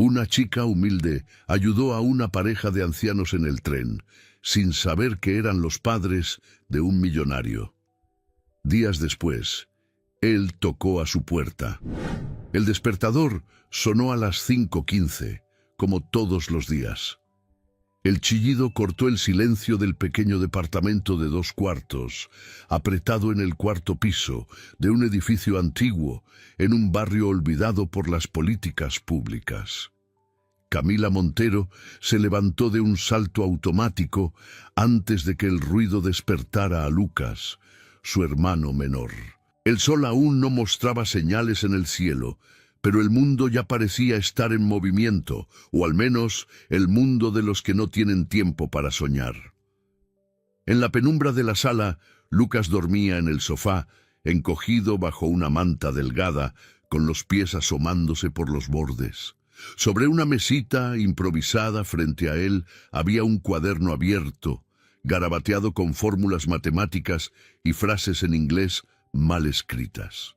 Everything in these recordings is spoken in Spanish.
Una chica humilde ayudó a una pareja de ancianos en el tren, sin saber que eran los padres de un millonario. Días después, él tocó a su puerta. El despertador sonó a las 5:15, como todos los días. El chillido cortó el silencio del pequeño departamento de 2 cuartos, apretado en el 4º piso de un edificio antiguo en un barrio olvidado por las políticas públicas. Camila Montero se levantó de un salto automático antes de que el ruido despertara a Lucas, su hermano menor. El sol aún no mostraba señales en el cielo, pero el mundo ya parecía estar en movimiento, o al menos el mundo de los que no tienen tiempo para soñar. En la penumbra de la sala, Lucas dormía en el sofá, encogido bajo una manta delgada, con los pies asomándose por los bordes. Sobre una mesita improvisada frente a él había un cuaderno abierto, garabateado con fórmulas matemáticas y frases en inglés mal escritas.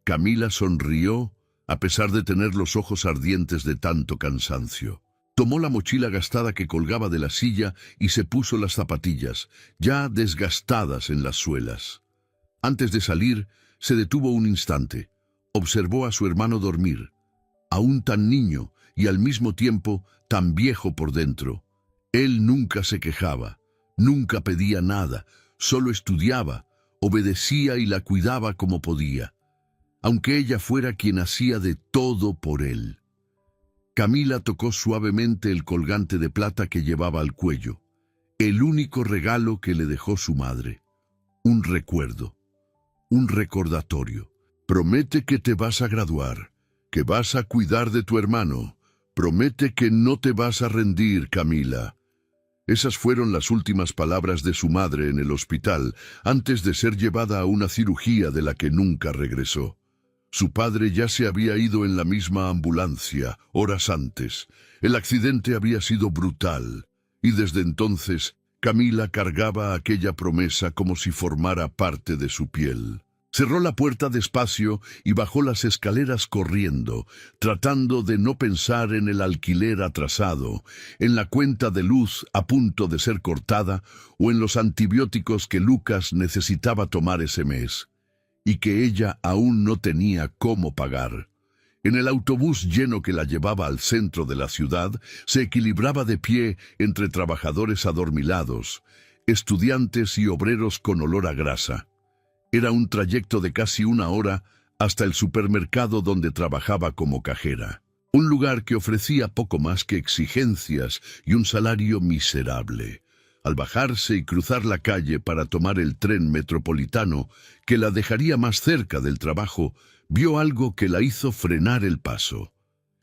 Camila sonrió, a pesar de tener los ojos ardientes de tanto cansancio. Tomó la mochila gastada que colgaba de la silla y se puso las zapatillas, ya desgastadas en las suelas. Antes de salir, se detuvo un instante. Observó a su hermano dormir, aún tan niño y al mismo tiempo tan viejo por dentro. Él nunca se quejaba, nunca pedía nada, solo estudiaba, obedecía y la cuidaba como podía, aunque ella fuera quien hacía de todo por él. Camila tocó suavemente el colgante de plata que llevaba al cuello, el único regalo que le dejó su madre. Un recuerdo, un recordatorio. Promete que te vas a graduar, que vas a cuidar de tu hermano. Promete que no te vas a rendir, Camila. Esas fueron las últimas palabras de su madre en el hospital, antes de ser llevada a una cirugía de la que nunca regresó. Su padre ya se había ido en la misma ambulancia, horas antes. El accidente había sido brutal, y desde entonces Camila cargaba aquella promesa como si formara parte de su piel. Cerró la puerta despacio y bajó las escaleras corriendo, tratando de no pensar en el alquiler atrasado, en la cuenta de luz a punto de ser cortada o en los antibióticos que Lucas necesitaba tomar ese mes, y que ella aún no tenía cómo pagar. En el autobús lleno que la llevaba al centro de la ciudad, se equilibraba de pie entre trabajadores adormilados, estudiantes y obreros con olor a grasa. Era un trayecto de casi 1 hora hasta el supermercado donde trabajaba como cajera. Un lugar que ofrecía poco más que exigencias y un salario miserable. Al bajarse y cruzar la calle para tomar el tren metropolitano, que la dejaría más cerca del trabajo, vio algo que la hizo frenar el paso.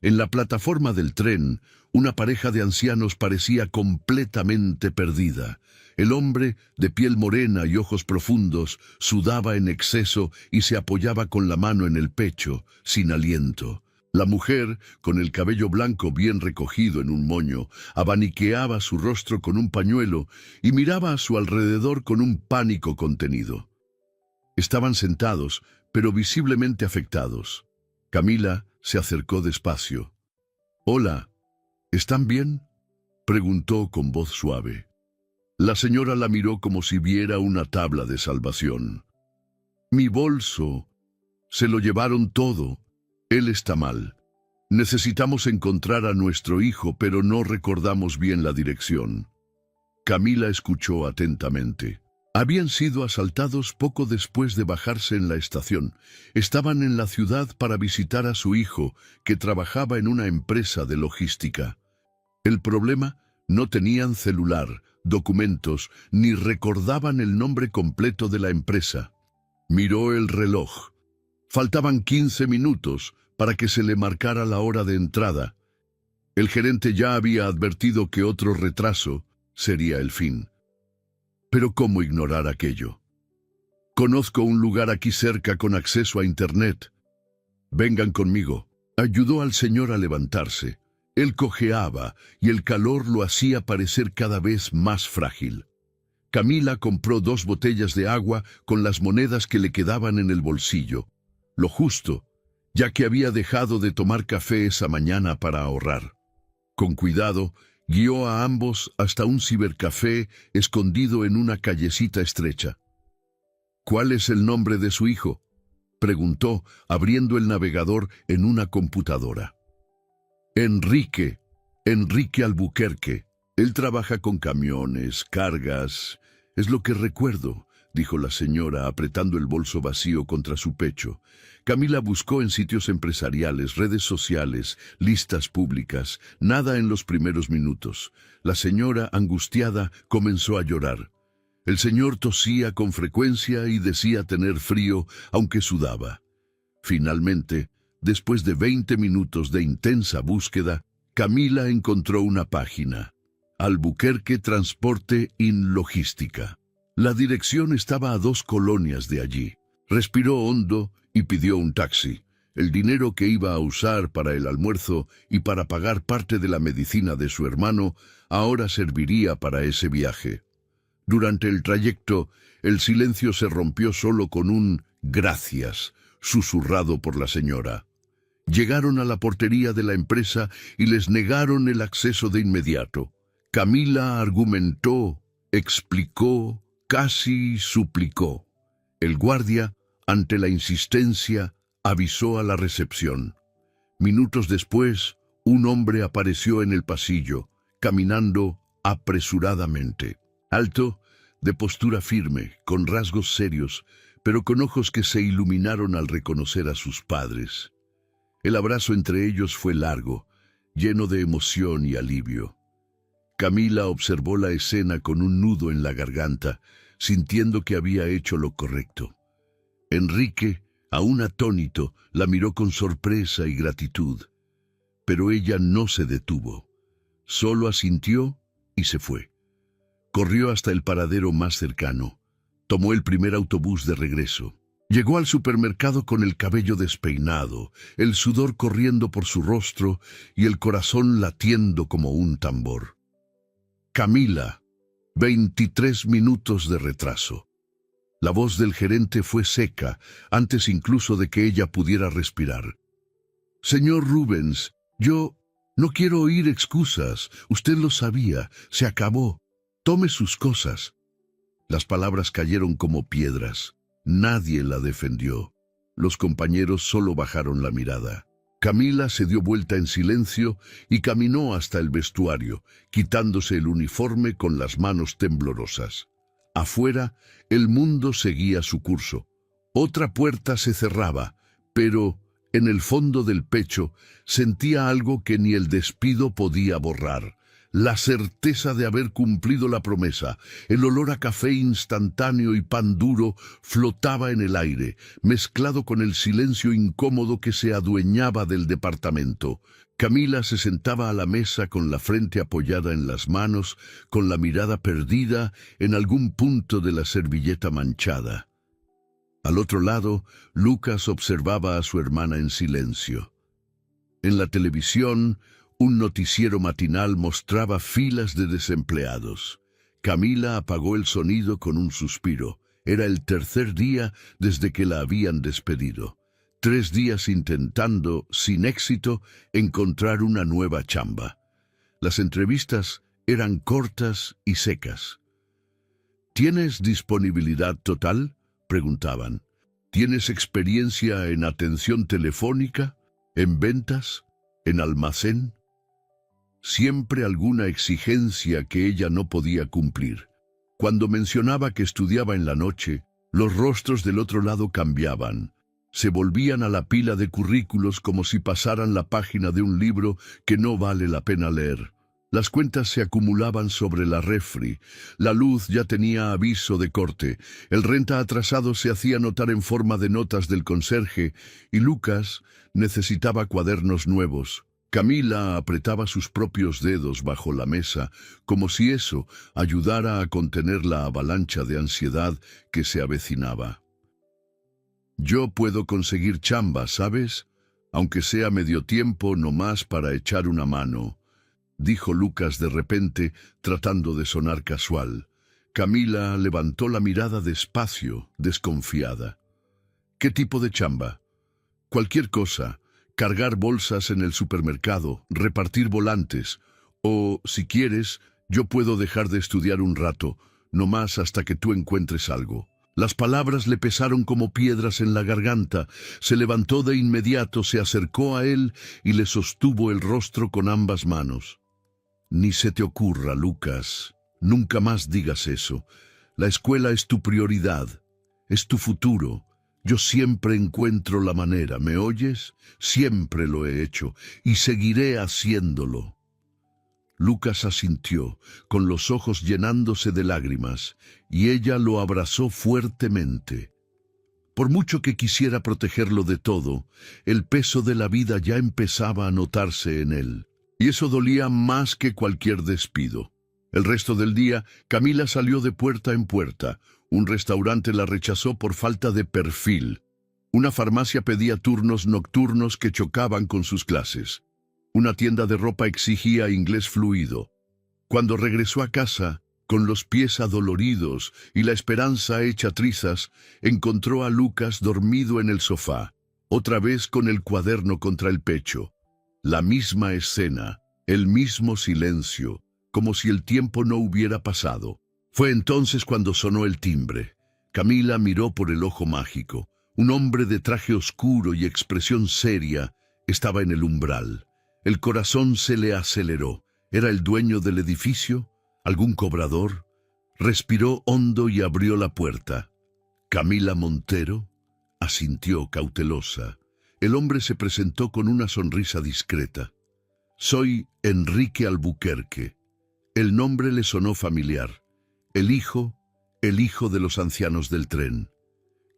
En la plataforma del tren, una pareja de ancianos parecía completamente perdida. El hombre, de piel morena y ojos profundos, sudaba en exceso y se apoyaba con la mano en el pecho, sin aliento. La mujer, con el cabello blanco bien recogido en un moño, abaniqueaba su rostro con un pañuelo y miraba a su alrededor con un pánico contenido. Estaban sentados, pero visiblemente afectados. Camila se acercó despacio. «Hola, ¿están bien?», preguntó con voz suave. La señora la miró como si viera una tabla de salvación. «Mi bolso. Se lo llevaron todo. Él está mal. Necesitamos encontrar a nuestro hijo, pero no recordamos bien la dirección». Camila escuchó atentamente. Habían sido asaltados poco después de bajarse en la estación. Estaban en la ciudad para visitar a su hijo, que trabajaba en una empresa de logística. El problema: no tenían celular, documentos, ni recordaban el nombre completo de la empresa. Miró el reloj. Faltaban 15 minutos para que se le marcara la hora de entrada. El gerente ya había advertido que otro retraso sería el fin. Pero ¿cómo ignorar aquello? «Conozco un lugar aquí cerca con acceso a Internet. Vengan conmigo». Ayudó al señor a levantarse. Él cojeaba y el calor lo hacía parecer cada vez más frágil. Camila compró 2 botellas de agua con las monedas que le quedaban en el bolsillo. Lo justo, ya que había dejado de tomar café esa mañana para ahorrar. Con cuidado, guió a ambos hasta un cibercafé escondido en una callecita estrecha. «¿Cuál es el nombre de su hijo?», preguntó, abriendo el navegador en una computadora. «Enrique Albuquerque. Él trabaja con camiones, cargas. Es lo que recuerdo», dijo la señora, apretando el bolso vacío contra su pecho. Camila buscó en sitios empresariales, redes sociales, listas públicas. Nada en los primeros minutos. La señora, angustiada, comenzó a llorar. El señor tosía con frecuencia y decía tener frío, aunque sudaba. Finalmente, después de 20 minutos de intensa búsqueda, Camila encontró una página: Albuquerque Transporte in Logística. La dirección estaba a 2 colonias de allí. Respiró hondo y pidió un taxi. El dinero que iba a usar para el almuerzo y para pagar parte de la medicina de su hermano ahora serviría para ese viaje. Durante el trayecto, el silencio se rompió solo con un «gracias», susurrado por la señora. Llegaron a la portería de la empresa y les negaron el acceso de inmediato. Camila argumentó, explicó, casi suplicó. El guardia, ante la insistencia, avisó a la recepción. Minutos después, un hombre apareció en el pasillo, caminando apresuradamente. Alto, de postura firme, con rasgos serios, pero con ojos que se iluminaron al reconocer a sus padres. El abrazo entre ellos fue largo, lleno de emoción y alivio. Camila observó la escena con un nudo en la garganta, sintiendo que había hecho lo correcto. Enrique, aún atónito, la miró con sorpresa y gratitud. Pero ella no se detuvo. Solo asintió y se fue. Corrió hasta el paradero más cercano. Tomó el primer autobús de regreso. Llegó al supermercado con el cabello despeinado, el sudor corriendo por su rostro y el corazón latiendo como un tambor. Camila, 23 minutos de retraso. La voz del gerente fue seca, antes incluso de que ella pudiera respirar. «Señor Rubens, yo no quiero oír excusas. Usted lo sabía. Se acabó. Tome sus cosas». Las palabras cayeron como piedras. Nadie la defendió. Los compañeros solo bajaron la mirada. Camila se dio vuelta en silencio y caminó hasta el vestuario, quitándose el uniforme con las manos temblorosas. Afuera, el mundo seguía su curso. Otra puerta se cerraba, pero en el fondo del pecho sentía algo que ni el despido podía borrar. La certeza de haber cumplido la promesa. El olor a café instantáneo y pan duro flotaba en el aire, mezclado con el silencio incómodo que se adueñaba del departamento. Camila se sentaba a la mesa con la frente apoyada en las manos, con la mirada perdida en algún punto de la servilleta manchada. Al otro lado, Lucas observaba a su hermana en silencio. En la televisión, un noticiero matinal mostraba filas de desempleados. Camila apagó el sonido con un suspiro. Era el tercer día desde que la habían despedido. 3 días intentando, sin éxito, encontrar una nueva chamba. Las entrevistas eran cortas y secas. ¿Tienes disponibilidad total?, preguntaban. ¿Tienes experiencia en atención telefónica, en ventas, en almacén? Siempre alguna exigencia que ella no podía cumplir. Cuando mencionaba que estudiaba en la noche, los rostros del otro lado cambiaban. Se volvían a la pila de currículos como si pasaran la página de un libro que no vale la pena leer. Las cuentas se acumulaban sobre la refri. La luz ya tenía aviso de corte. El renta atrasado se hacía notar en forma de notas del conserje y Lucas necesitaba cuadernos nuevos. Camila apretaba sus propios dedos bajo la mesa, como si eso ayudara a contener la avalancha de ansiedad que se avecinaba. «Yo puedo conseguir chamba, ¿sabes? Aunque sea medio tiempo nomás para echar una mano», dijo Lucas de repente, tratando de sonar casual. Camila levantó la mirada despacio, desconfiada. «¿Qué tipo de chamba?». cualquier cosa, cargar bolsas en el supermercado, repartir volantes, o, si quieres, yo puedo dejar de estudiar un rato, no más hasta que tú encuentres algo. Las palabras le pesaron como piedras en la garganta. Se levantó de inmediato, se acercó a él y le sostuvo el rostro con ambas manos. Ni se te ocurra, Lucas. Nunca más digas eso. La escuela es tu prioridad. Es tu futuro. Yo siempre encuentro la manera, ¿me oyes? Siempre lo he hecho y seguiré haciéndolo. Lucas asintió, con los ojos llenándose de lágrimas, y ella lo abrazó fuertemente. Por mucho que quisiera protegerlo de todo, el peso de la vida ya empezaba a notarse en él, y eso dolía más que cualquier despido. El resto del día, Camila salió de puerta en puerta. Un restaurante la rechazó por falta de perfil. Una farmacia pedía turnos nocturnos que chocaban con sus clases. Una tienda de ropa exigía inglés fluido. Cuando regresó a casa, con los pies adoloridos y la esperanza hecha trizas, encontró a Lucas dormido en el sofá, otra vez con el cuaderno contra el pecho. La misma escena, el mismo silencio, como si el tiempo no hubiera pasado. Fue entonces cuando sonó el timbre. Camila miró por el ojo mágico. Un hombre de traje oscuro y expresión seria estaba en el umbral. El corazón se le aceleró. ¿Era el dueño del edificio? ¿Algún cobrador? Respiró hondo y abrió la puerta. ¿Camila Montero? Asintió cautelosa. El hombre se presentó con una sonrisa discreta. Soy Enrique Albuquerque. El nombre le sonó familiar. El hijo de los ancianos del tren.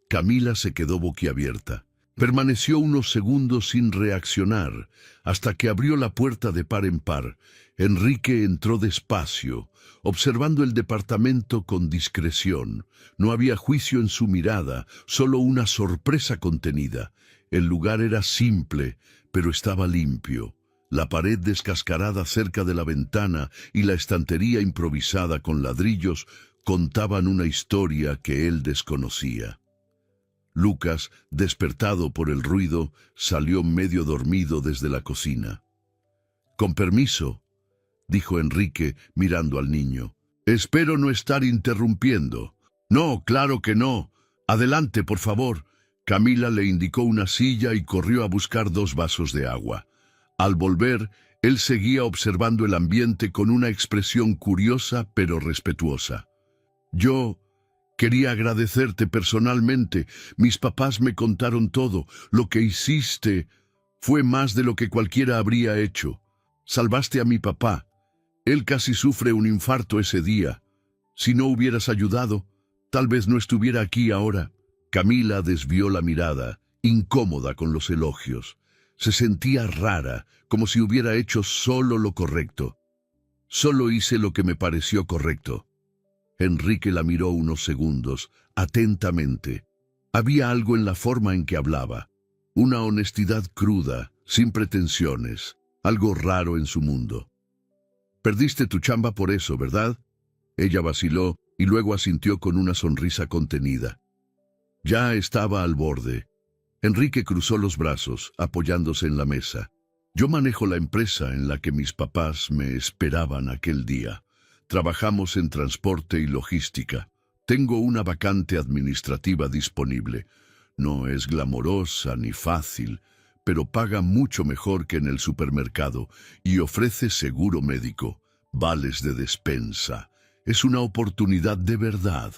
Camila se quedó boquiabierta. Permaneció unos segundos sin reaccionar, hasta que abrió la puerta de par en par. Enrique entró despacio, observando el departamento con discreción. No había juicio en su mirada, solo una sorpresa contenida. El lugar era simple, pero estaba limpio. La pared descascarada cerca de la ventana y la estantería improvisada con ladrillos contaban una historia que él desconocía. Lucas, despertado por el ruido, salió medio dormido desde la cocina. «Con permiso», dijo Enrique mirando al niño. «Espero no estar interrumpiendo». «No, claro que no. Adelante, por favor». Camila le indicó una silla y corrió a buscar 2 vasos de agua. Al volver, él seguía observando el ambiente con una expresión curiosa pero respetuosa. «Yo quería agradecerte personalmente. Mis papás me contaron todo. Lo que hiciste fue más de lo que cualquiera habría hecho. Salvaste a mi papá. Él casi sufre un infarto ese día. Si no hubieras ayudado, tal vez no estuviera aquí ahora». Camila desvió la mirada, incómoda con los elogios. Se sentía rara, como si hubiera hecho solo lo correcto. «Solo hice lo que me pareció correcto». Enrique la miró unos segundos, atentamente. Había algo en la forma en que hablaba. Una honestidad cruda, sin pretensiones. Algo raro en su mundo. «Perdiste tu chamba por eso, ¿verdad?». Ella vaciló y luego asintió con una sonrisa contenida. Ya estaba al borde. Enrique cruzó los brazos, apoyándose en la mesa. «Yo manejo la empresa en la que mis papás me esperaban aquel día. Trabajamos en transporte y logística. Tengo una vacante administrativa disponible. No es glamorosa ni fácil, pero paga mucho mejor que en el supermercado y ofrece seguro médico, vales de despensa. Es una oportunidad de verdad».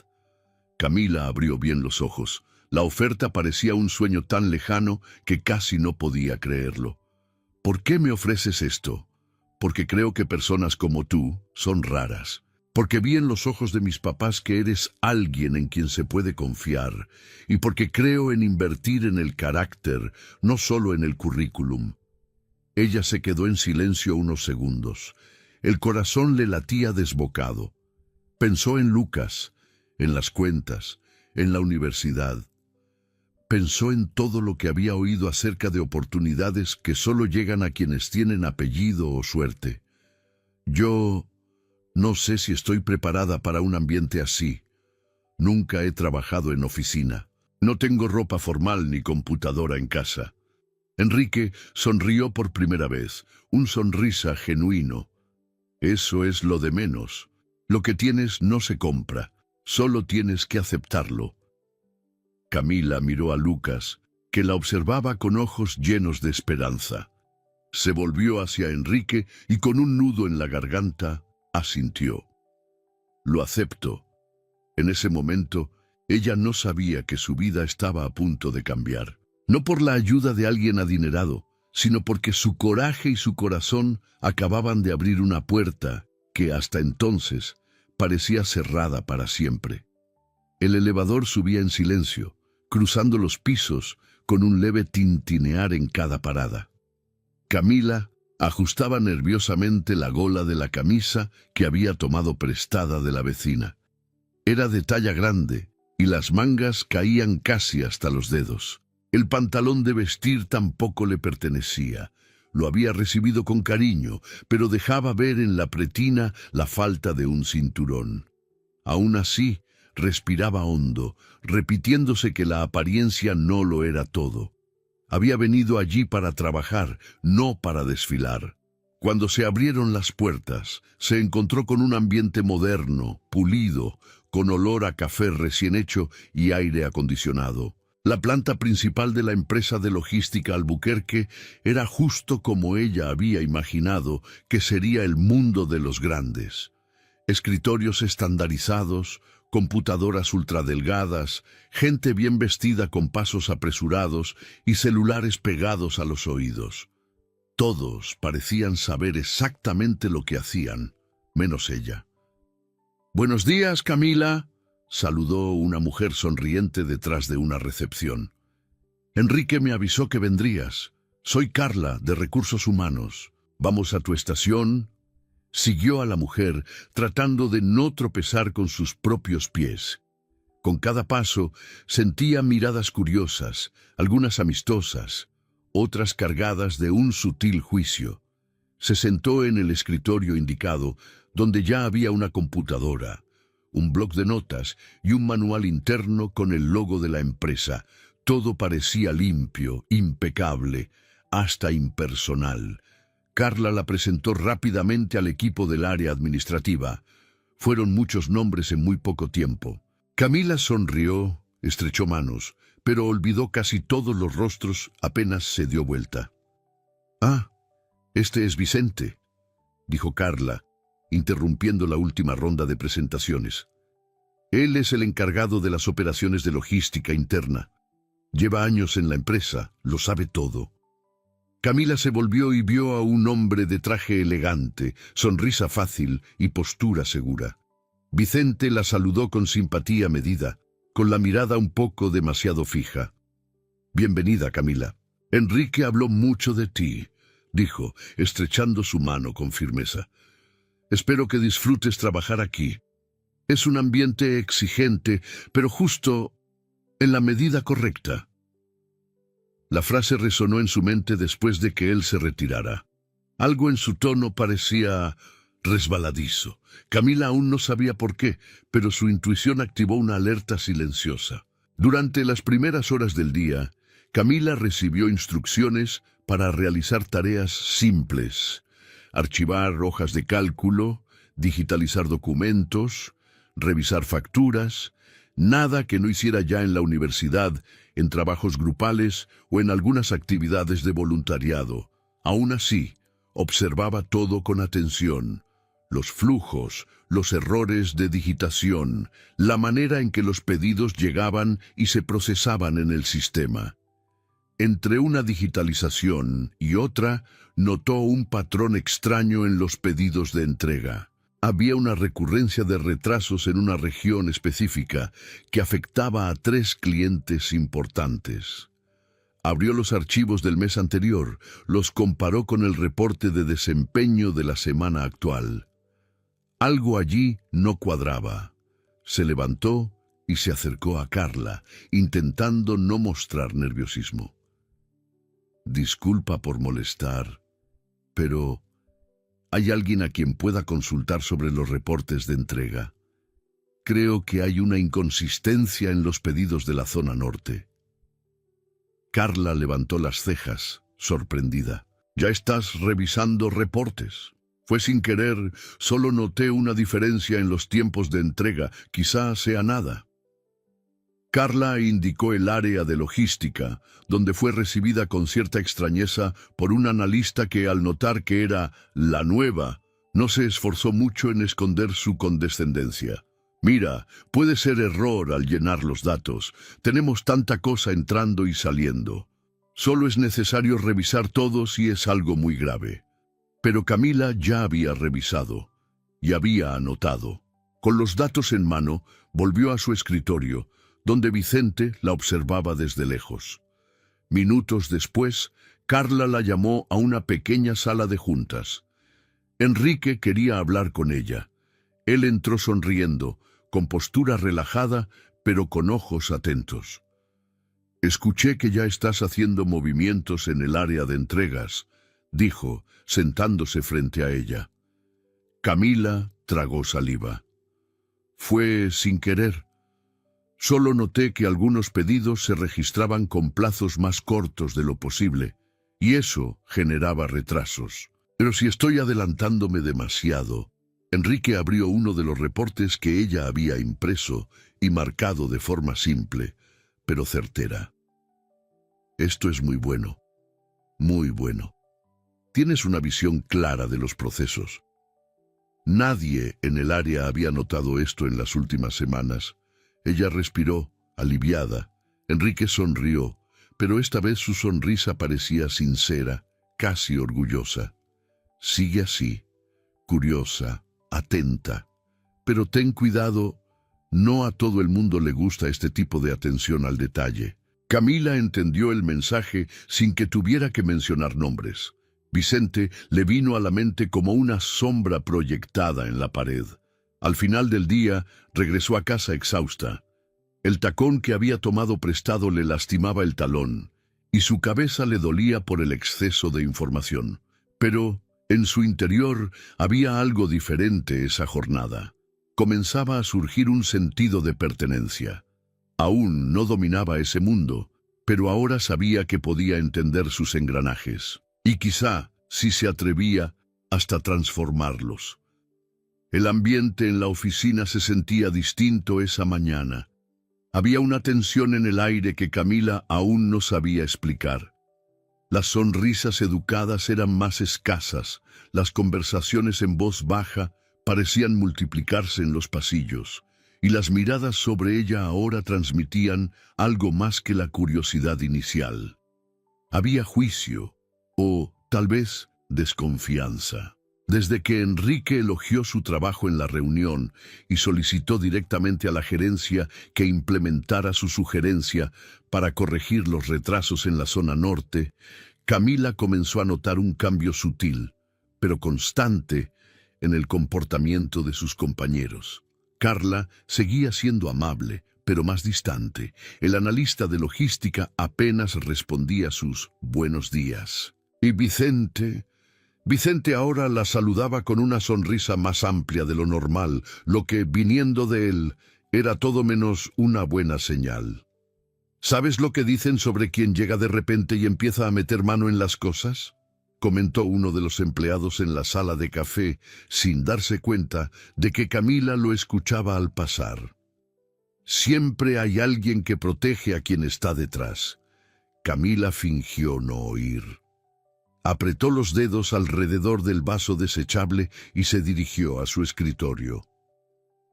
Camila abrió bien los ojos. La oferta parecía un sueño tan lejano que casi no podía creerlo. «¿Por qué me ofreces esto?». «Porque creo que personas como tú son raras. Porque vi en los ojos de mis papás que eres alguien en quien se puede confiar. Y porque creo en invertir en el carácter, no solo en el currículum». Ella se quedó en silencio unos segundos. El corazón le latía desbocado. Pensó en Lucas, en las cuentas, en la universidad. Pensó en todo lo que había oído acerca de oportunidades que solo llegan a quienes tienen apellido o suerte. «Yo no sé si estoy preparada para un ambiente así. Nunca he trabajado en oficina. No tengo ropa formal ni computadora en casa. Enrique sonrió por primera vez, un sonrisa genuino. Eso es lo de menos. Lo que tienes no se compra, solo tienes que aceptarlo. Camila miró a Lucas, que la observaba con ojos llenos de esperanza. Se volvió hacia Enrique y con un nudo en la garganta asintió. Lo acepto. En ese momento, ella no sabía que su vida estaba a punto de cambiar. No por la ayuda de alguien adinerado, sino porque su coraje y su corazón acababan de abrir una puerta que hasta entonces parecía cerrada para siempre. El elevador subía en silencio, cruzando los pisos con un leve tintinear en cada parada. Camila ajustaba nerviosamente la gola de la camisa que había tomado prestada de la vecina. Era de talla grande y las mangas caían casi hasta los dedos. El pantalón de vestir tampoco le pertenecía. Lo había recibido con cariño, pero dejaba ver en la pretina la falta de un cinturón. Aún así, respiraba hondo, repitiéndose que la apariencia no lo era todo. Había venido allí para trabajar, no para desfilar. Cuando se abrieron las puertas, se encontró con un ambiente moderno, pulido, con olor a café recién hecho y aire acondicionado. La planta principal de la empresa de logística Albuquerque era justo como ella había imaginado que sería el mundo de los grandes. Escritorios estandarizados, computadoras ultradelgadas, gente bien vestida con pasos apresurados y celulares pegados a los oídos. Todos parecían saber exactamente lo que hacían, menos ella. «Buenos días, Camila», saludó una mujer sonriente detrás de una recepción. «Enrique me avisó que vendrías. Soy Carla, de Recursos Humanos. ¿Vamos a tu estación?». Siguió a la mujer, tratando de no tropezar con sus propios pies. Con cada paso sentía miradas curiosas, algunas amistosas, otras cargadas de un sutil juicio. Se sentó en el escritorio indicado, donde ya había una computadora, un bloc de notas y un manual interno con el logo de la empresa. Todo parecía limpio, impecable, hasta impersonal. Carla la presentó rápidamente al equipo del área administrativa. Fueron muchos nombres en muy poco tiempo. Camila sonrió, estrechó manos, pero olvidó casi todos los rostros apenas se dio vuelta. «Ah, este es Vicente», dijo Carla, interrumpiendo la última ronda de presentaciones. «Él es el encargado de las operaciones de logística interna. Lleva años en la empresa, lo sabe todo». Camila se volvió y vio a un hombre de traje elegante, sonrisa fácil y postura segura. Vicente la saludó con simpatía medida, con la mirada un poco demasiado fija. «Bienvenida, Camila. Enrique habló mucho de ti», dijo, estrechando su mano con firmeza. «Espero que disfrutes trabajar aquí. Es un ambiente exigente, pero justo en la medida correcta». La frase resonó en su mente después de que él se retirara. Algo en su tono parecía resbaladizo. Camila aún no sabía por qué, pero su intuición activó una alerta silenciosa. Durante las primeras horas del día, Camila recibió instrucciones para realizar tareas simples: archivar hojas de cálculo, digitalizar documentos, revisar facturas. Nada que no hiciera ya en la universidad, en trabajos grupales o en algunas actividades de voluntariado. Aún así, observaba todo con atención: los flujos, los errores de digitación, la manera en que los pedidos llegaban y se procesaban en el sistema. Entre una digitalización y otra, notó un patrón extraño en los pedidos de entrega. Había una recurrencia de retrasos en una región específica que afectaba a 3 clientes importantes. Abrió los archivos del mes anterior, los comparó con el reporte de desempeño de la semana actual. Algo allí no cuadraba. Se levantó y se acercó a Carla, intentando no mostrar nerviosismo. «Disculpa por molestar, pero ¿hay alguien a quien pueda consultar sobre los reportes de entrega? Creo que hay una inconsistencia en los pedidos de la zona norte». Carla levantó las cejas, sorprendida. «Ya estás revisando reportes». «Fue sin querer, solo noté una diferencia en los tiempos de entrega, quizá sea nada». Carla indicó el área de logística, donde fue recibida con cierta extrañeza por un analista que, al notar que era la nueva, no se esforzó mucho en esconder su condescendencia. «Mira, puede ser error al llenar los datos. Tenemos tanta cosa entrando y saliendo. Solo es necesario revisar todo si es algo muy grave». Pero Camila ya había revisado y había anotado. Con los datos en mano, volvió a su escritorio, donde Vicente la observaba desde lejos. Minutos después, Carla la llamó a una pequeña sala de juntas. Enrique quería hablar con ella. Él entró sonriendo, con postura relajada, pero con ojos atentos. «Escuché que ya estás haciendo movimientos en el área de entregas», dijo, sentándose frente a ella. Camila tragó saliva. «Fue sin querer. Solo noté que algunos pedidos se registraban con plazos más cortos de lo posible, y eso generaba retrasos. Pero si estoy adelantándome demasiado». Enrique abrió uno de los reportes que ella había impreso y marcado de forma simple, pero certera. «Esto es muy bueno, muy bueno. Tienes una visión clara de los procesos. Nadie en el área había notado esto en las últimas semanas». Ella respiró, aliviada. Enrique sonrió, pero esta vez su sonrisa parecía sincera, casi orgullosa. «Sigue así, curiosa, atenta. Pero ten cuidado, no a todo el mundo le gusta este tipo de atención al detalle». Camila entendió el mensaje sin que tuviera que mencionar nombres. Vicente le vino a la mente como una sombra proyectada en la pared. Al final del día, regresó a casa exhausta. El tacón que había tomado prestado le lastimaba el talón, y su cabeza le dolía por el exceso de información. Pero en su interior había algo diferente esa jornada. Comenzaba a surgir un sentido de pertenencia. Aún no dominaba ese mundo, pero ahora sabía que podía entender sus engranajes. Y quizá, si se atrevía, hasta transformarlos. El ambiente en la oficina se sentía distinto esa mañana. Había una tensión en el aire que Camila aún no sabía explicar. Las sonrisas educadas eran más escasas, las conversaciones en voz baja parecían multiplicarse en los pasillos, y las miradas sobre ella ahora transmitían algo más que la curiosidad inicial. Había juicio, o tal vez desconfianza. Desde que Enrique elogió su trabajo en la reunión y solicitó directamente a la gerencia que implementara su sugerencia para corregir los retrasos en la zona norte, Camila comenzó a notar un cambio sutil, pero constante, en el comportamiento de sus compañeros. Carla seguía siendo amable, pero más distante. El analista de logística apenas respondía sus buenos días. Y Vicente ahora la saludaba con una sonrisa más amplia de lo normal, lo que, viniendo de él, era todo menos una buena señal. ¿Sabes lo que dicen sobre quien llega de repente y empieza a meter mano en las cosas?, comentó uno de los empleados en la sala de café, sin darse cuenta de que Camila lo escuchaba al pasar. Siempre hay alguien que protege a quien está detrás. Camila fingió no oír. Apretó los dedos alrededor del vaso desechable y se dirigió a su escritorio.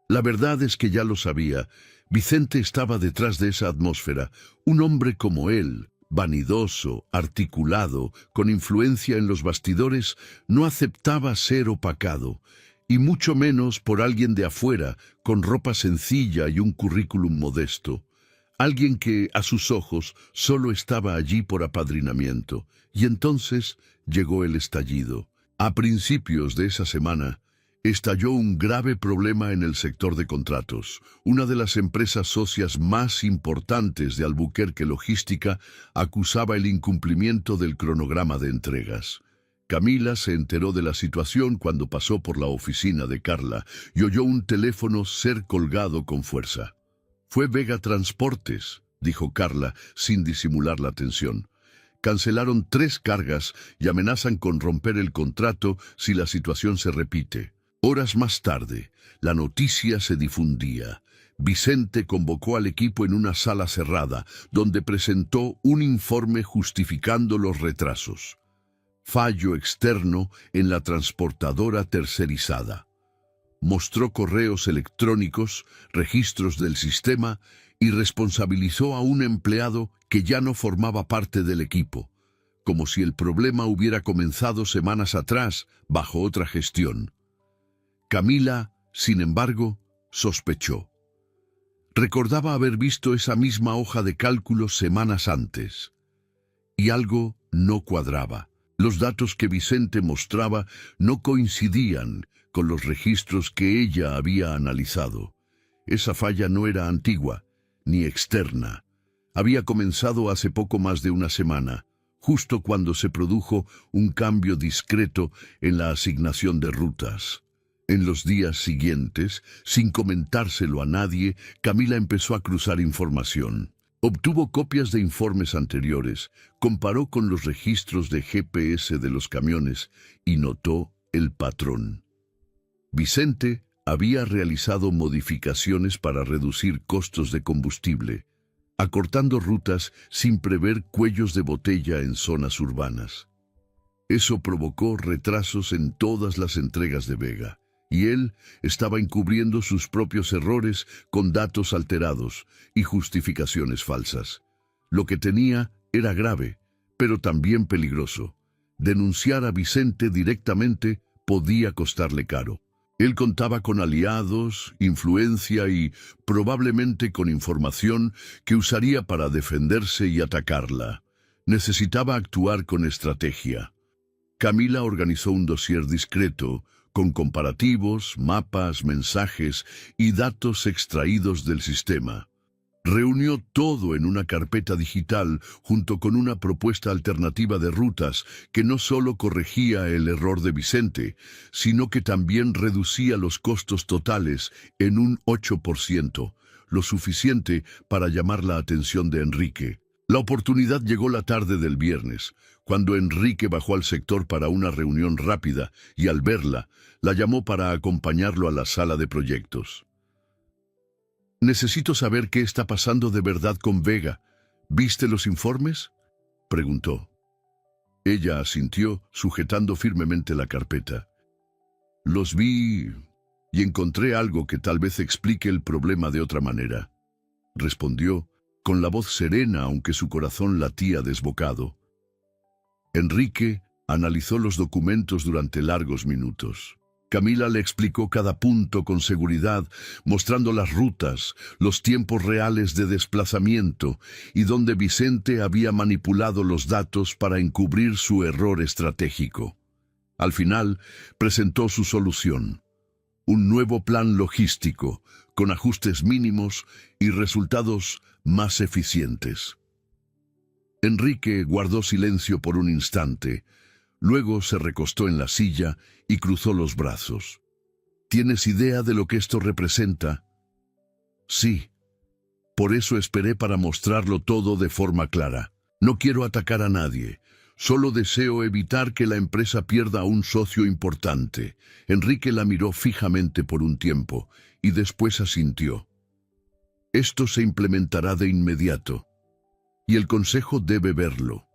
La verdad es que ya lo sabía. Vicente estaba detrás de esa atmósfera. Un hombre como él, vanidoso, articulado, con influencia en los bastidores, no aceptaba ser opacado, y mucho menos por alguien de afuera, con ropa sencilla y un currículum modesto. Alguien que, a sus ojos, solo estaba allí por apadrinamiento. Y entonces llegó el estallido. A principios de esa semana, estalló un grave problema en el sector de contratos. Una de las empresas socias más importantes de Albuquerque Logística acusaba el incumplimiento del cronograma de entregas. Camila se enteró de la situación cuando pasó por la oficina de Carla y oyó un teléfono ser colgado con fuerza. «Fue Vega Transportes», dijo Carla sin disimular la tensión. Cancelaron 3 cargas y amenazan con romper el contrato si la situación se repite. Horas más tarde, la noticia se difundía. Vicente convocó al equipo en una sala cerrada, donde presentó un informe justificando los retrasos. Fallo externo en la transportadora tercerizada. Mostró correos electrónicos, registros del sistema y responsabilizó a un empleado que ya no formaba parte del equipo, como si el problema hubiera comenzado semanas atrás bajo otra gestión. Camila, sin embargo, sospechó. Recordaba haber visto esa misma hoja de cálculo semanas antes. Y algo no cuadraba. Los datos que Vicente mostraba no coincidían con los registros que ella había analizado. Esa falla no era antigua, ni externa. Había comenzado hace poco más de una semana, justo cuando se produjo un cambio discreto en la asignación de rutas. En los días siguientes, sin comentárselo a nadie, Camila empezó a cruzar información. Obtuvo copias de informes anteriores, comparó con los registros de GPS de los camiones y notó el patrón. Vicente había realizado modificaciones para reducir costos de combustible, acortando rutas sin prever cuellos de botella en zonas urbanas. Eso provocó retrasos en todas las entregas de Vega, y él estaba encubriendo sus propios errores con datos alterados y justificaciones falsas. Lo que tenía era grave, pero también peligroso. Denunciar a Vicente directamente podía costarle caro. Él contaba con aliados, influencia y probablemente con información que usaría para defenderse y atacarla. Necesitaba actuar con estrategia. Camila organizó un dossier discreto, con comparativos, mapas, mensajes y datos extraídos del sistema. Reunió todo en una carpeta digital junto con una propuesta alternativa de rutas que no solo corregía el error de Vicente, sino que también reducía los costos totales en un 8%, lo suficiente para llamar la atención de Enrique. La oportunidad llegó la tarde del viernes, cuando Enrique bajó al sector para una reunión rápida y al verla, la llamó para acompañarlo a la sala de proyectos. «Necesito saber qué está pasando de verdad con Vega. ¿Viste los informes?», preguntó. Ella asintió, sujetando firmemente la carpeta. «Los vi y encontré algo que tal vez explique el problema de otra manera», respondió, con la voz serena aunque su corazón latía desbocado. Enrique analizó los documentos durante largos minutos. Camila le explicó cada punto con seguridad, mostrando las rutas, los tiempos reales de desplazamiento y donde Vicente había manipulado los datos para encubrir su error estratégico. Al final, presentó su solución. Un nuevo plan logístico, con ajustes mínimos y resultados más eficientes. Enrique guardó silencio por un instante. Luego se recostó en la silla y cruzó los brazos. ¿Tienes idea de lo que esto representa? Sí. Por eso esperé para mostrarlo todo de forma clara. No quiero atacar a nadie. Solo deseo evitar que la empresa pierda a un socio importante. Enrique la miró fijamente por un tiempo y después asintió. Esto se implementará de inmediato. Y el consejo debe verlo.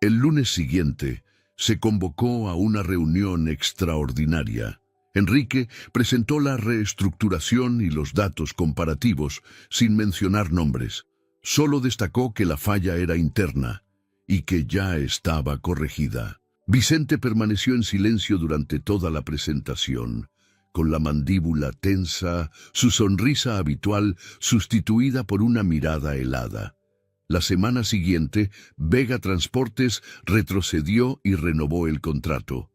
El lunes siguiente, se convocó a una reunión extraordinaria. Enrique presentó la reestructuración y los datos comparativos sin mencionar nombres. Solo destacó que la falla era interna y que ya estaba corregida. Vicente permaneció en silencio durante toda la presentación, con la mandíbula tensa, su sonrisa habitual sustituida por una mirada helada. La semana siguiente, Vega Transportes retrocedió y renovó el contrato.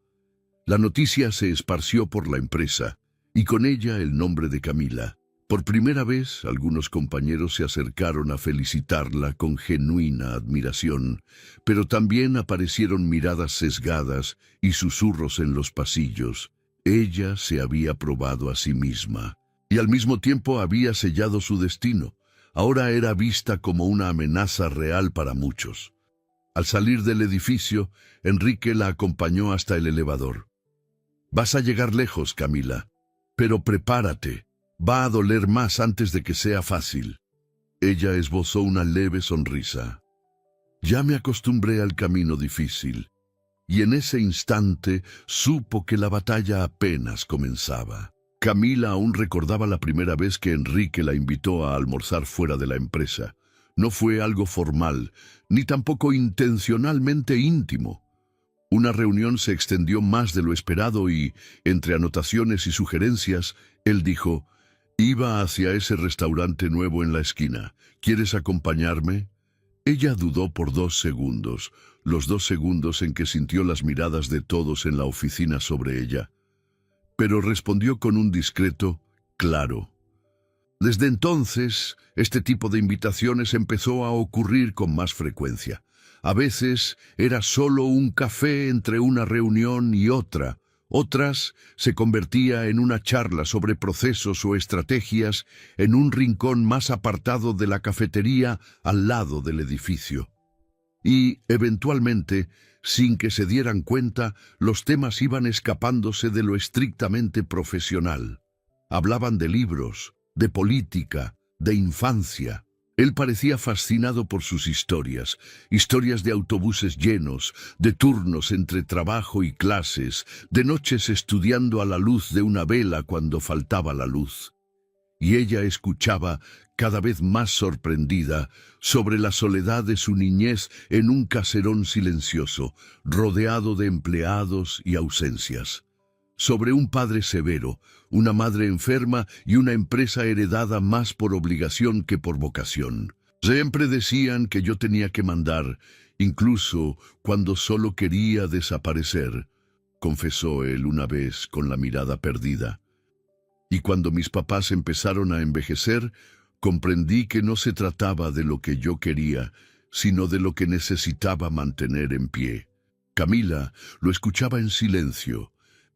La noticia se esparció por la empresa, y con ella el nombre de Camila. Por primera vez, algunos compañeros se acercaron a felicitarla con genuina admiración, pero también aparecieron miradas sesgadas y susurros en los pasillos. Ella se había probado a sí misma, y al mismo tiempo había sellado su destino. Ahora era vista como una amenaza real para muchos. Al salir del edificio, Enrique la acompañó hasta el elevador. «Vas a llegar lejos, Camila, pero prepárate. Va a doler más antes de que sea fácil». Ella esbozó una leve sonrisa. «Ya me acostumbré al camino difícil». Y en ese instante supo que la batalla apenas comenzaba. Camila aún recordaba la primera vez que Enrique la invitó a almorzar fuera de la empresa. No fue algo formal, ni tampoco intencionalmente íntimo. Una reunión se extendió más de lo esperado y, entre anotaciones y sugerencias, él dijo: «Iba hacia ese restaurante nuevo en la esquina. ¿Quieres acompañarme?». Ella dudó por 2 segundos, los 2 segundos en que sintió las miradas de todos en la oficina sobre ella. Pero respondió con un discreto «claro». Desde entonces, este tipo de invitaciones empezó a ocurrir con más frecuencia. A veces era solo un café entre una reunión y otra. Otras se convertía en una charla sobre procesos o estrategias en un rincón más apartado de la cafetería al lado del edificio. Y, eventualmente, sin que se dieran cuenta, los temas iban escapándose de lo estrictamente profesional. Hablaban de libros, de política, de infancia. Él parecía fascinado por sus historias de autobuses llenos, de turnos entre trabajo y clases, de noches estudiando a la luz de una vela cuando faltaba la luz. Y ella escuchaba, cada vez más sorprendida, sobre la soledad de su niñez en un caserón silencioso, rodeado de empleados y ausencias. Sobre un padre severo, una madre enferma y una empresa heredada más por obligación que por vocación. Siempre decían que yo tenía que mandar, incluso cuando solo quería desaparecer, confesó él una vez con la mirada perdida. Y cuando mis papás empezaron a envejecer, comprendí que no se trataba de lo que yo quería, sino de lo que necesitaba mantener en pie. Camila lo escuchaba en silencio.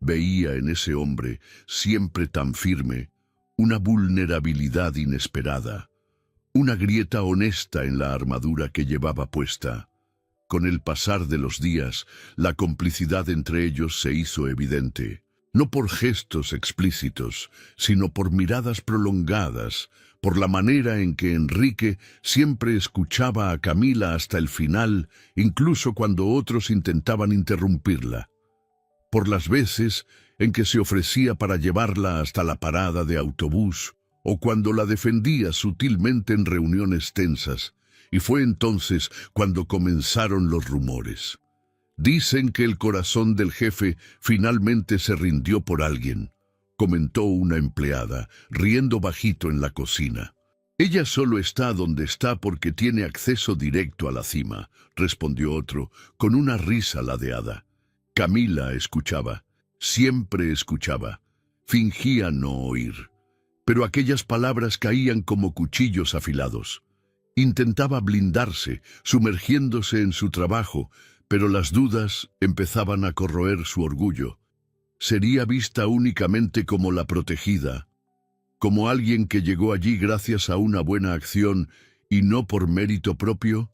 Veía en ese hombre, siempre tan firme, una vulnerabilidad inesperada, una grieta honesta en la armadura que llevaba puesta. Con el pasar de los días, la complicidad entre ellos se hizo evidente, no por gestos explícitos, sino por miradas prolongadas, por la manera en que Enrique siempre escuchaba a Camila hasta el final, incluso cuando otros intentaban interrumpirla. Por las veces en que se ofrecía para llevarla hasta la parada de autobús, o cuando la defendía sutilmente en reuniones tensas, y fue entonces cuando comenzaron los rumores. «Dicen que el corazón del jefe finalmente se rindió por alguien», comentó una empleada, riendo bajito en la cocina. «Ella solo está donde está porque tiene acceso directo a la cima», respondió otro, con una risa ladeada. Camila escuchaba, siempre escuchaba, fingía no oír, pero aquellas palabras caían como cuchillos afilados. Intentaba blindarse, sumergiéndose en su trabajo, pero las dudas empezaban a corroer su orgullo. Sería vista únicamente como la protegida, como alguien que llegó allí gracias a una buena acción y no por mérito propio.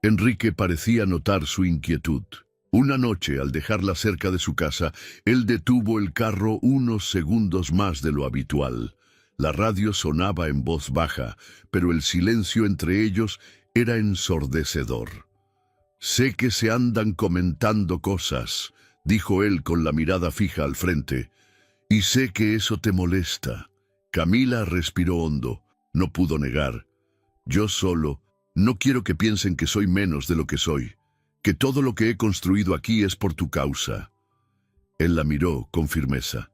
Enrique parecía notar su inquietud. Una noche, al dejarla cerca de su casa, él detuvo el carro unos segundos más de lo habitual. La radio sonaba en voz baja, pero el silencio entre ellos era ensordecedor. «Sé que se andan comentando cosas», dijo él con la mirada fija al frente, «y sé que eso te molesta». Camila respiró hondo. No pudo negar. «Yo solo, no quiero que piensen que soy menos de lo que soy, que todo lo que he construido aquí es por tu causa». Él la miró con firmeza.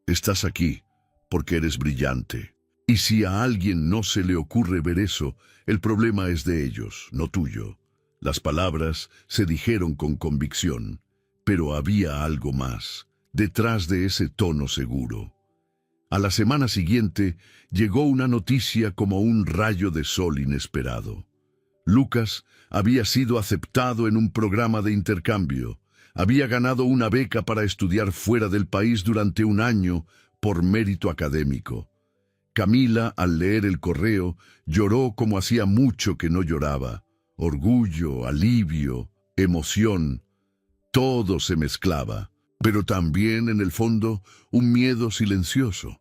«Estás aquí porque eres brillante. Y si a alguien no se le ocurre ver eso, el problema es de ellos, no tuyo». Las palabras se dijeron con convicción, pero había algo más, detrás de ese tono seguro. A la semana siguiente llegó una noticia como un rayo de sol inesperado. Lucas había sido aceptado en un programa de intercambio. Había ganado una beca para estudiar fuera del país durante 1 año por mérito académico. Camila, al leer el correo, lloró como hacía mucho que no lloraba. orgullo, alivio, emoción, todo se mezclaba, pero también en el fondo un miedo silencioso.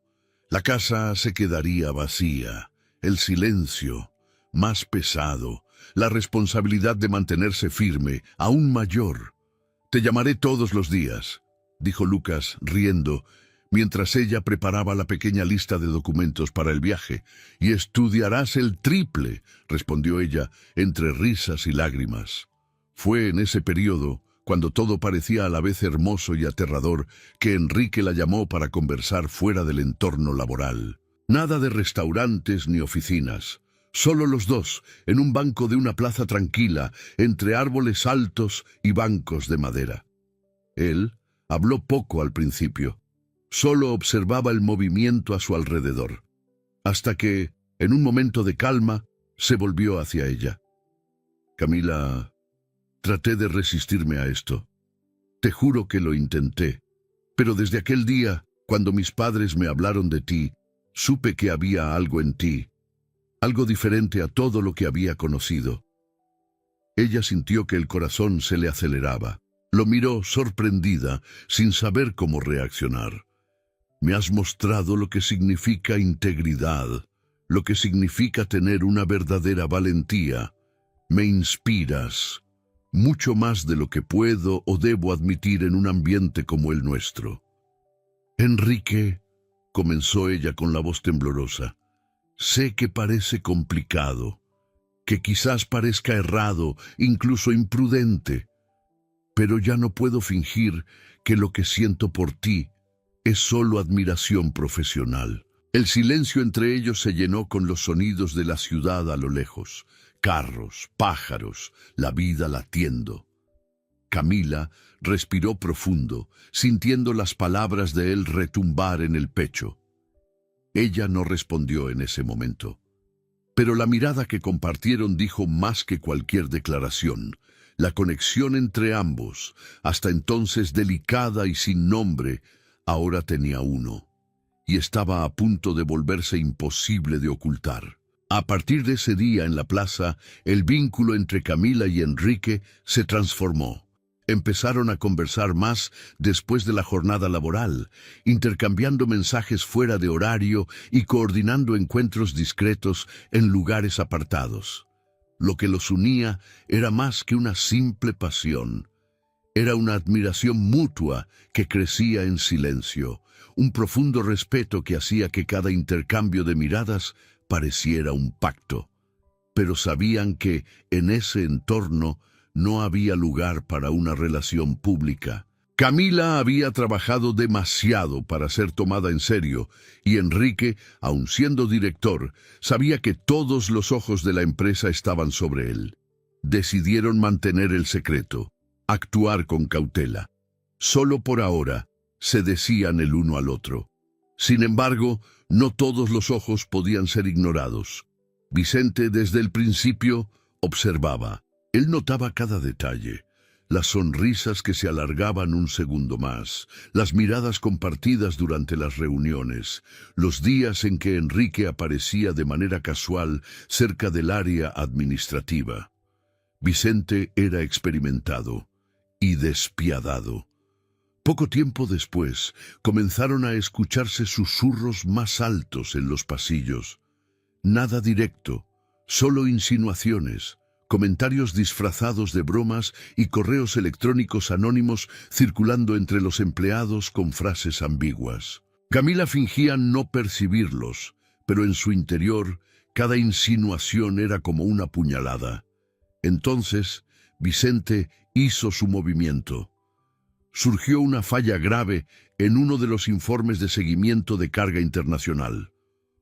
La casa se quedaría vacía, el silencio más pesado, la responsabilidad de mantenerse firme, aún mayor. «Te llamaré todos los días», dijo Lucas, riendo, mientras ella preparaba la pequeña lista de documentos para el viaje. «Y estudiarás el triple», respondió ella, entre risas y lágrimas. Fue en ese periodo, cuando todo parecía a la vez hermoso y aterrador, que Enrique la llamó para conversar fuera del entorno laboral. Nada de restaurantes ni oficinas. Solo los dos, en un banco de una plaza tranquila, entre árboles altos y bancos de madera. Él habló poco al principio. Solo observaba el movimiento a su alrededor, hasta que, en un momento de calma, se volvió hacia ella. «Camila, traté de resistirme a esto. Te juro que lo intenté. Pero desde aquel día, cuando mis padres me hablaron de ti, supe que había algo en ti, algo diferente a todo lo que había conocido». Ella sintió que el corazón se le aceleraba. Lo miró sorprendida, sin saber cómo reaccionar. «Me has mostrado lo que significa integridad, lo que significa tener una verdadera valentía. Me inspiras, mucho más de lo que puedo o debo admitir en un ambiente como el nuestro». «Enrique», comenzó ella con la voz temblorosa, «sé que parece complicado, que quizás parezca errado, incluso imprudente, pero ya no puedo fingir que lo que siento por ti es solo admiración profesional». El silencio entre ellos se llenó con los sonidos de la ciudad a lo lejos. Carros, pájaros, la vida latiendo. Camila respiró profundo, sintiendo las palabras de él retumbar en el pecho. Ella no respondió en ese momento. Pero la mirada que compartieron dijo más que cualquier declaración. La conexión entre ambos, hasta entonces delicada y sin nombre, ahora tenía uno, y estaba a punto de volverse imposible de ocultar. A partir de ese día en la plaza, el vínculo entre Camila y Enrique se transformó. Empezaron a conversar más después de la jornada laboral, intercambiando mensajes fuera de horario y coordinando encuentros discretos en lugares apartados. Lo que los unía era más que una simple pasión. Era una admiración mutua que crecía en silencio, un profundo respeto que hacía que cada intercambio de miradas pareciera un pacto. Pero sabían que en ese entorno no había lugar para una relación pública. Camila había trabajado demasiado para ser tomada en serio, y Enrique, aun siendo director, sabía que todos los ojos de la empresa estaban sobre él. Decidieron mantener el secreto, actuar con cautela. Solo por ahora se decían el uno al otro. Sin embargo, no todos los ojos podían ser ignorados. Vicente desde el principio observaba. Él notaba cada detalle, las sonrisas que se alargaban un segundo más, las miradas compartidas durante las reuniones, los días en que Enrique aparecía de manera casual cerca del área administrativa. Vicente era experimentado y despiadado. Poco tiempo después, comenzaron a escucharse susurros más altos en los pasillos. Nada directo, solo insinuaciones, comentarios disfrazados de bromas y correos electrónicos anónimos circulando entre los empleados con frases ambiguas. Camila fingía no percibirlos, pero en su interior cada insinuación era como una puñalada. Entonces, Vicente hizo su movimiento. Surgió una falla grave en uno de los informes de seguimiento de carga internacional.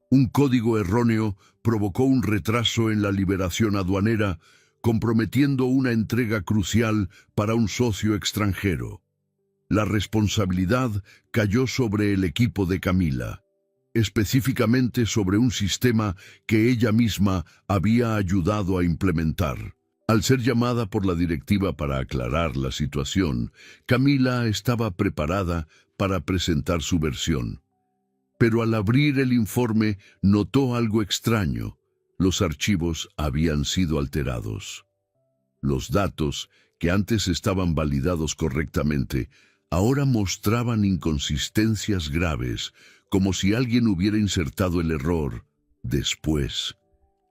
Un código erróneo provocó un retraso en la liberación aduanera, comprometiendo una entrega crucial para un socio extranjero. La responsabilidad cayó sobre el equipo de Camila, específicamente sobre un sistema que ella misma había ayudado a implementar. Al ser llamada por la directiva para aclarar la situación, Camila estaba preparada para presentar su versión. Pero al abrir el informe notó algo extraño. Los archivos habían sido alterados. Los datos, que antes estaban validados correctamente, ahora mostraban inconsistencias graves, como si alguien hubiera insertado el error. Después,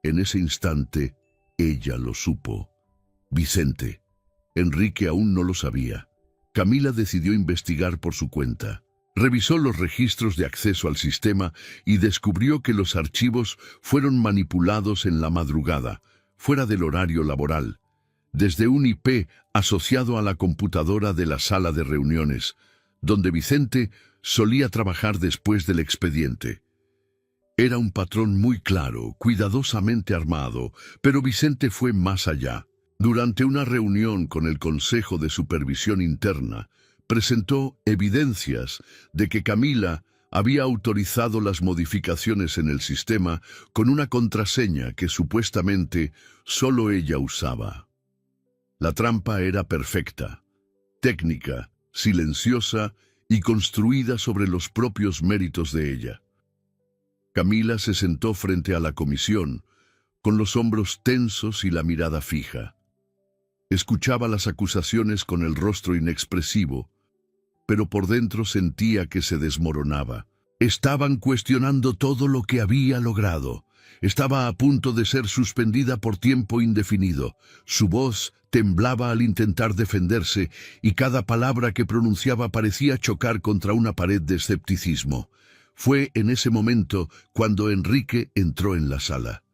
en ese instante, ella lo supo. Vicente. Enrique aún no lo sabía. Camila decidió investigar por su cuenta. Revisó los registros de acceso al sistema y descubrió que los archivos fueron manipulados en la madrugada, fuera del horario laboral, desde un IP asociado a la computadora de la sala de reuniones, donde Vicente solía trabajar después del expediente. Era un patrón muy claro, cuidadosamente armado, pero Vicente fue más allá. Durante una reunión con el Consejo de Supervisión Interna, presentó evidencias de que Camila había autorizado las modificaciones en el sistema con una contraseña que supuestamente solo ella usaba. La trampa era perfecta, técnica, silenciosa y construida sobre los propios méritos de ella. Camila se sentó frente a la comisión, con los hombros tensos y la mirada fija. Escuchaba las acusaciones con el rostro inexpresivo, pero por dentro sentía que se desmoronaba. Estaban cuestionando todo lo que había logrado. Estaba a punto de ser suspendida por tiempo indefinido. Su voz temblaba al intentar defenderse y cada palabra que pronunciaba parecía chocar contra una pared de escepticismo. Fue en ese momento cuando Enrique entró en la sala.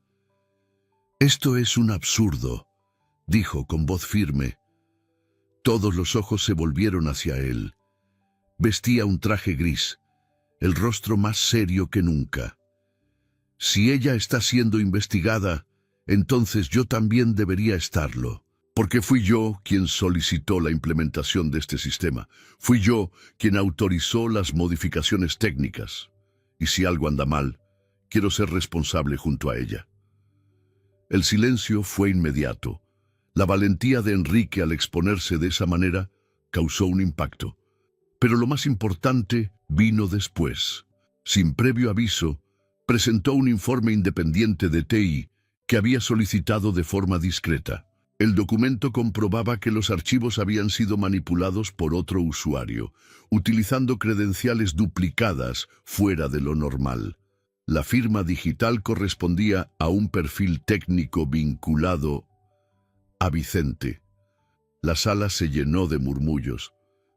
«Esto es un absurdo», dijo con voz firme. Todos los ojos se volvieron hacia él. Vestía un traje gris, el rostro más serio que nunca. «Si ella está siendo investigada, entonces yo también debería estarlo, porque fui yo quien solicitó la implementación de este sistema. Fui yo quien autorizó las modificaciones técnicas. Y si algo anda mal, quiero ser responsable junto a ella». El silencio fue inmediato. La valentía de Enrique al exponerse de esa manera causó un impacto. Pero lo más importante vino después. Sin previo aviso, presentó un informe independiente de TI que había solicitado de forma discreta. El documento comprobaba que los archivos habían sido manipulados por otro usuario, utilizando credenciales duplicadas fuera de lo normal. La firma digital correspondía a un perfil técnico vinculado a Vicente. La sala se llenó de murmullos.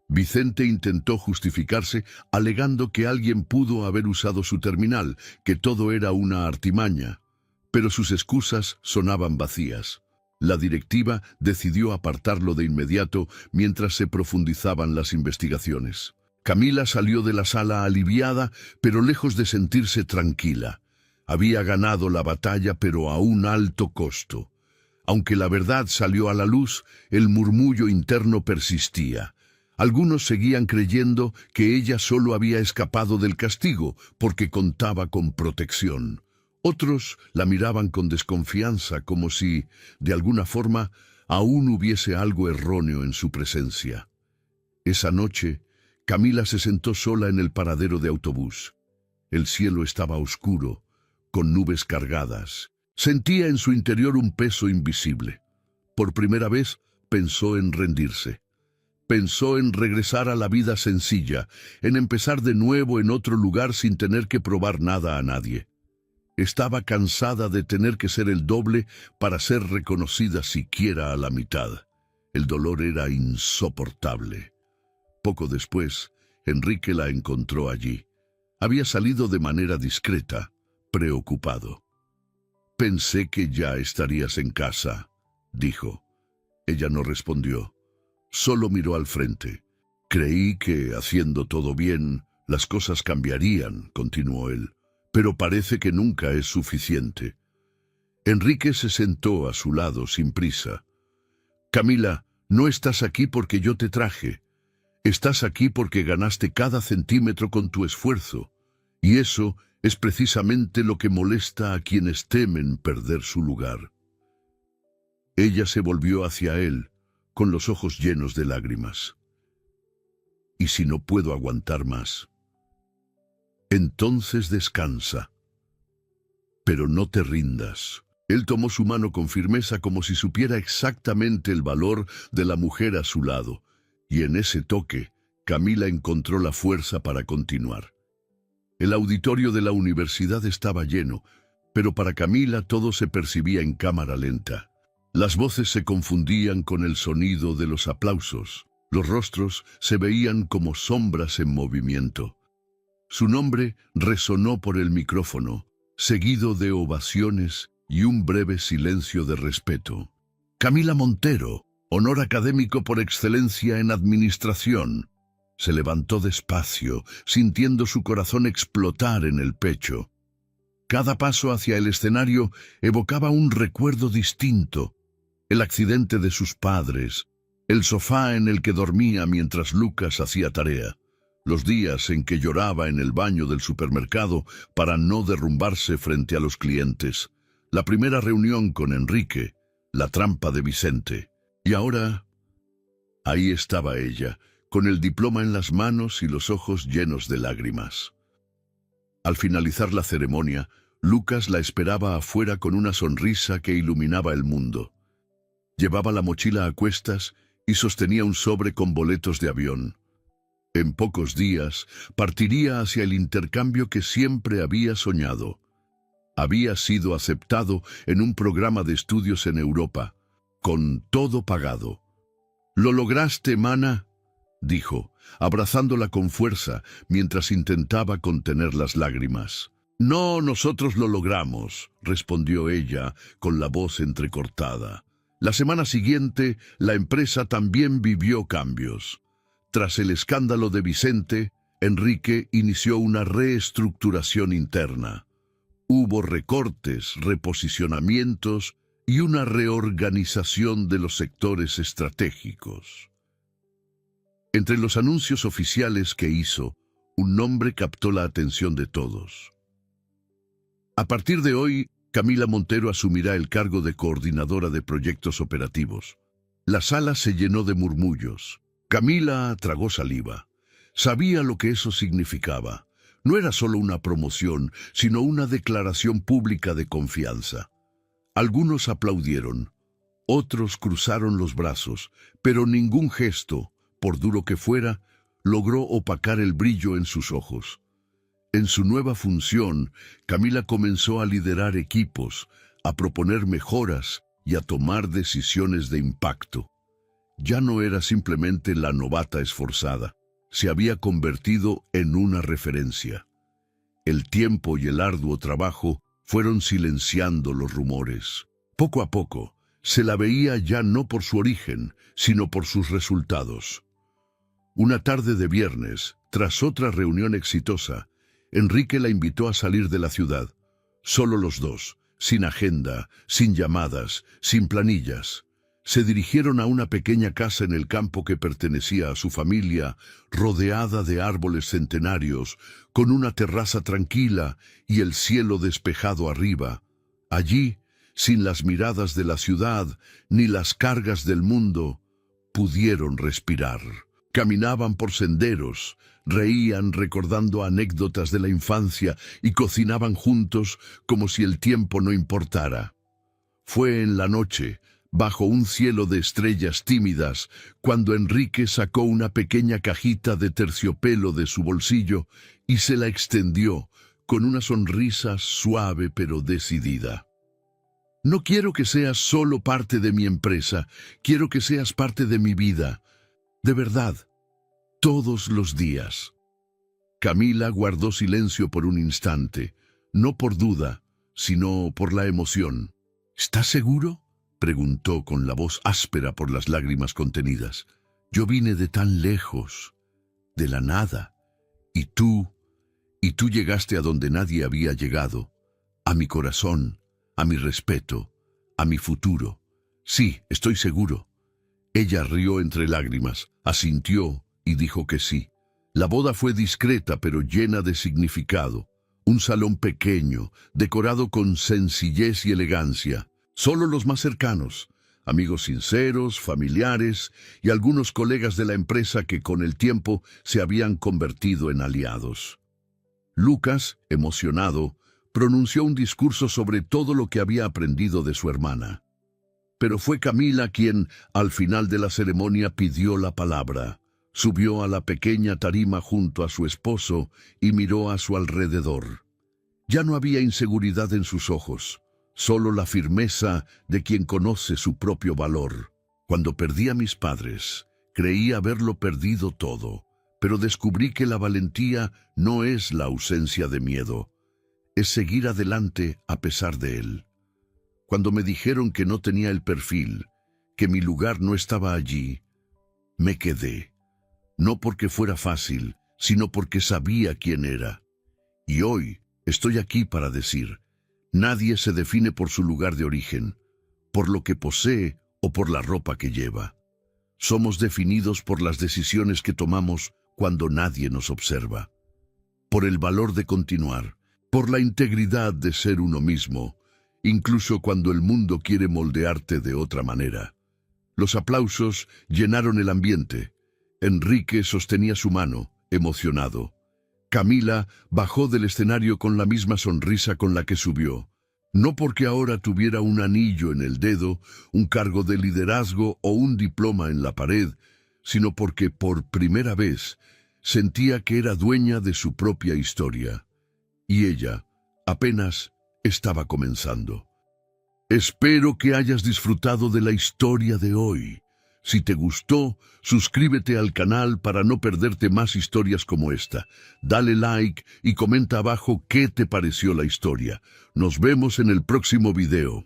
Vicente intentó justificarse alegando que alguien pudo haber usado su terminal, que todo era una artimaña, pero sus excusas sonaban vacías. La directiva decidió apartarlo de inmediato mientras se profundizaban las investigaciones. Camila salió de la sala aliviada, pero lejos de sentirse tranquila. Había ganado la batalla, pero a un alto costo. Aunque la verdad salió a la luz, el murmullo interno persistía. Algunos seguían creyendo que ella solo había escapado del castigo porque contaba con protección. Otros la miraban con desconfianza, como si, de alguna forma, aún hubiese algo erróneo en su presencia. Esa noche, Camila se sentó sola en el paradero de autobús. El cielo estaba oscuro, con nubes cargadas. Sentía en su interior un peso invisible. Por primera vez pensó en rendirse. Pensó en regresar a la vida sencilla, en empezar de nuevo en otro lugar sin tener que probar nada a nadie. Estaba cansada de tener que ser el doble para ser reconocida siquiera a la mitad. El dolor era insoportable. Poco después, Enrique la encontró allí. Había salido de manera discreta, preocupado. «Pensé que ya estarías en casa», dijo. Ella no respondió. Solo miró al frente. «Creí que, haciendo todo bien, las cosas cambiarían», continuó él. «Pero parece que nunca es suficiente». Enrique se sentó a su lado sin prisa. «Camila, no estás aquí porque yo te traje. Estás aquí porque ganaste cada centímetro con tu esfuerzo. Y eso es precisamente lo que molesta a quienes temen perder su lugar». Ella se volvió hacia él, con los ojos llenos de lágrimas. «¿Y si no puedo aguantar más? Entonces descansa. Pero no te rindas». Él tomó su mano con firmeza como si supiera exactamente el valor de la mujer a su lado, y en ese toque, Camila encontró la fuerza para continuar. El auditorio de la universidad estaba lleno, pero para Camila todo se percibía en cámara lenta. Las voces se confundían con el sonido de los aplausos. Los rostros se veían como sombras en movimiento. Su nombre resonó por el micrófono, seguido de ovaciones y un breve silencio de respeto. Camila Montero, honor académico por excelencia en administración. Se levantó despacio, sintiendo su corazón explotar en el pecho. Cada paso hacia el escenario evocaba un recuerdo distinto. El accidente de sus padres, el sofá en el que dormía mientras Lucas hacía tarea, los días en que lloraba en el baño del supermercado para no derrumbarse frente a los clientes, la primera reunión con Enrique, la trampa de Vicente. Y ahora, ahí estaba ella, con el diploma en las manos y los ojos llenos de lágrimas. Al finalizar la ceremonia, Lucas la esperaba afuera con una sonrisa que iluminaba el mundo. Llevaba la mochila a cuestas y sostenía un sobre con boletos de avión. En pocos días partiría hacia el intercambio que siempre había soñado. Había sido aceptado en un programa de estudios en Europa, con todo pagado. «¿Lo lograste, mana?», dijo, abrazándola con fuerza mientras intentaba contener las lágrimas. «No, nosotros lo logramos», respondió ella con la voz entrecortada. La semana siguiente, la empresa también vivió cambios. Tras el escándalo de Vicente, Enrique inició una reestructuración interna. Hubo recortes, reposicionamientos y una reorganización de los sectores estratégicos. Entre los anuncios oficiales que hizo, un nombre captó la atención de todos. A partir de hoy, Camila Montero asumirá el cargo de coordinadora de proyectos operativos. La sala se llenó de murmullos. Camila tragó saliva. Sabía lo que eso significaba. No era solo una promoción, sino una declaración pública de confianza. Algunos aplaudieron, otros cruzaron los brazos, pero ningún gesto, por duro que fuera, logró opacar el brillo en sus ojos. En su nueva función, Camila comenzó a liderar equipos, a proponer mejoras y a tomar decisiones de impacto. Ya no era simplemente la novata esforzada, se había convertido en una referencia. El tiempo y el arduo trabajo fueron silenciando los rumores. Poco a poco, se la veía ya no por su origen, sino por sus resultados. Una tarde de viernes, tras otra reunión exitosa, Enrique la invitó a salir de la ciudad. Solo los dos, sin agenda, sin llamadas, sin planillas. Se dirigieron a una pequeña casa en el campo que pertenecía a su familia, rodeada de árboles centenarios, con una terraza tranquila y el cielo despejado arriba. Allí, sin las miradas de la ciudad ni las cargas del mundo, pudieron respirar. Caminaban por senderos, reían recordando anécdotas de la infancia y cocinaban juntos como si el tiempo no importara. Fue en la noche, bajo un cielo de estrellas tímidas, cuando Enrique sacó una pequeña cajita de terciopelo de su bolsillo y se la extendió con una sonrisa suave pero decidida. «No quiero que seas solo parte de mi empresa, quiero que seas parte de mi vida. De verdad, todos los días». Camila guardó silencio por un instante, no por duda, sino por la emoción. «¿Estás seguro?», preguntó con la voz áspera por las lágrimas contenidas. «Yo vine de tan lejos, de la nada, y tú llegaste a donde nadie había llegado, a mi corazón, a mi respeto, a mi futuro. Sí, estoy seguro». Ella rió entre lágrimas, asintió y dijo que sí. La boda fue discreta pero llena de significado. Un salón pequeño, decorado con sencillez y elegancia. Solo los más cercanos, amigos sinceros, familiares y algunos colegas de la empresa que con el tiempo se habían convertido en aliados. Lucas, emocionado, pronunció un discurso sobre todo lo que había aprendido de su hermana. Pero fue Camila quien, al final de la ceremonia, pidió la palabra. Subió a la pequeña tarima junto a su esposo y miró a su alrededor. Ya no había inseguridad en sus ojos, solo la firmeza de quien conoce su propio valor. Cuando perdí a mis padres, creí haberlo perdido todo, pero descubrí que la valentía no es la ausencia de miedo, es seguir adelante a pesar de él. Cuando me dijeron que no tenía el perfil, que mi lugar no estaba allí, me quedé. No porque fuera fácil, sino porque sabía quién era. Y hoy estoy aquí para decir, nadie se define por su lugar de origen, por lo que posee o por la ropa que lleva. Somos definidos por las decisiones que tomamos cuando nadie nos observa, por el valor de continuar, por la integridad de ser uno mismo, incluso cuando el mundo quiere moldearte de otra manera. Los aplausos llenaron el ambiente. Enrique sostenía su mano, emocionado. Camila bajó del escenario con la misma sonrisa con la que subió. No porque ahora tuviera un anillo en el dedo, un cargo de liderazgo o un diploma en la pared, sino porque por primera vez sentía que era dueña de su propia historia. Y ella apenas estaba comenzando. Espero que hayas disfrutado de la historia de hoy. Si te gustó, suscríbete al canal para no perderte más historias como esta. Dale like y comenta abajo qué te pareció la historia. Nos vemos en el próximo video.